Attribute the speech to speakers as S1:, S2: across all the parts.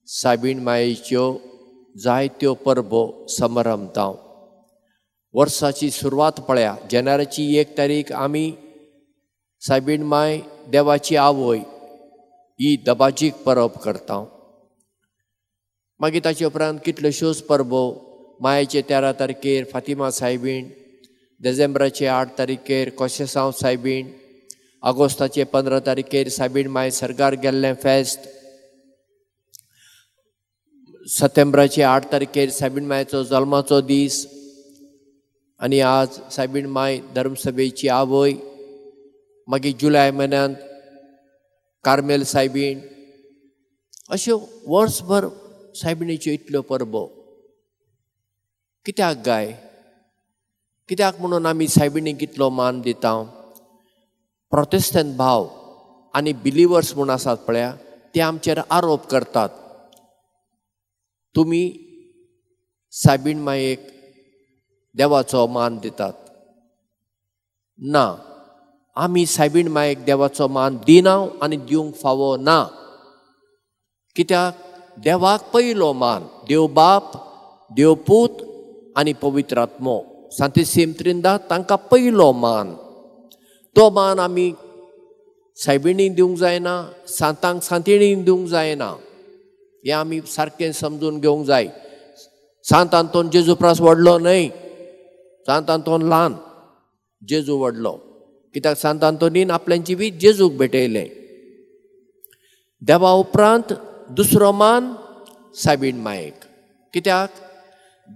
S1: सायबीण मायेच्यो जायत्यो परबो समारंभां वर्साची सुरवात पळया. जानेवारीची 1 तारीख आमी सायबीण माय देवाची आवय ही दबाजीक परब करता. मागीर ताचे उपरांत कितल्योश्योच परबो मायेचे 13 तारखेर फातिमा सायबीण, डिसेंबराचे 8 तारखेर कोशेसांव सायबीण, ऑगस्टाचे 15 तारखेर सायबीण माय सर्गार गेल्लें फेस्त, सप्टेंबराचे 8 तारखेर सायबीण मायेचो जल्माचो दीस आनी आज सायबीण माय धर्मसभेची आवय. मागीर जुलय म्हयन्यांत कार्मेल सायबीण. अश्यो वर्सभर सायबिणीच्यो इतल्यो परबो कित्याक गाय? कित्याक म्हणून आमी सायबिणीक इतलो मान दिता? प्रोटेस्टंट भाव आनी बिलिवर्स म्हूण आसात पळया, ते आमचेर आरोप करतात, तुमी सायबीण मायेक देवाचो मान दितात. ना, आमी सायबीण मायेक देवाचो मान दिना आनी दिवंक फावो ना. कित्याक देवाक पयलो मान देव बाप, देव पूत आनी पवित्र आत्मो सांतिसीम त्रिंदा, तांकां पयलो मान. तो मान आमी सायबिणीक दिवंक जायना, सांतांक सांतिणीक दिवंक जायना. हें आमी सारकें समजून घेवंक जाय. सांत आंतोन जेजू प्रास व्हडलो न्हय, सांत आंतोन ल्हान, जेजू व्हडलो. कित्याक सांत आंतोनीन आपल्यान जिवीत जेजूक भेटयलें. देवा उपरांत दुसरो मान सायबीण मायेक. कित्याक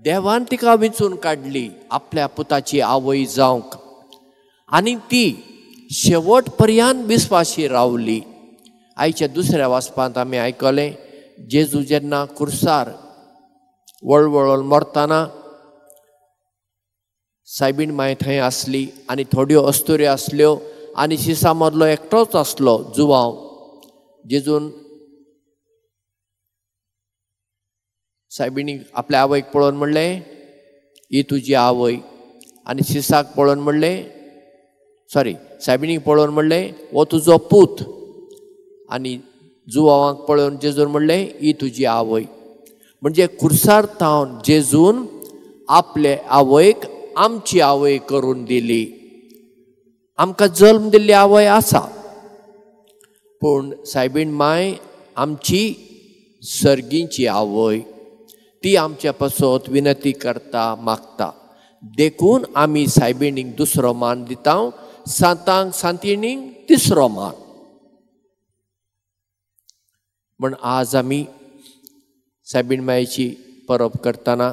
S1: देवान तिका वेंचून काडली आपल्या पुताची आवय जावंक आनी ती शेवट पर्यंत विस्वाशी रावली. आयच्या दुसऱ्या वाचपांत आमी आयकलें, जेजू जेन्ना कुर्सार वळवळोन मरतना सायबीण माय थंय आसली आनी थोड्यो अस्तुऱ्यो आसल्यो आनी शिसा मदलो एकटोच आसलो जुवांव. जेजून सायबिणीक आपल्या आवयक पळोवन म्हणलें, ही तुजी आवय. आनी शिसाक पळोवन म्हणलें, सायबिणीक पळोवन म्हणलें, हो तुजो पूत. आनी जुवांवाक पळोवन जेजून म्हणलें, ही तुजी आवय. म्हणजे कुर्सार थावन जेजून आपले आवयक आमची आवय करून दिली. आमकां जल्म दिल्ली आवय आसा, पूण सायबीण माय आमची सर्गीची आवय. ती आमच्या पासत विनंती करता, मागता. देखून आमी सायबिणीक दुसरो मान दिता, सांतांक सांतिणीक तिसरो मान. म्हण आज आमी सायबीण मायेची परब करतना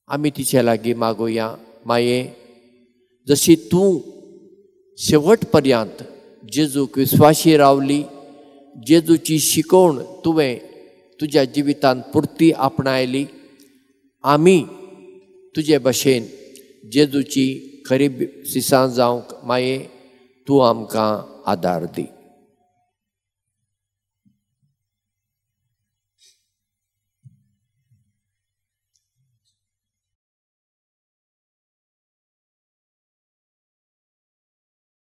S1: आमी तिचे लागीं मागुया, माये, जशी तूं शेवट पर्यंत जेजूक विस्वाशी रावली, जेजूची शिकवण तुवें तुज्या जिवितांत पुर्ती आपणायली, आमी तुजे भशेन जेजूची खरी सिसां जावंक माये तूं आमकां आदार दी.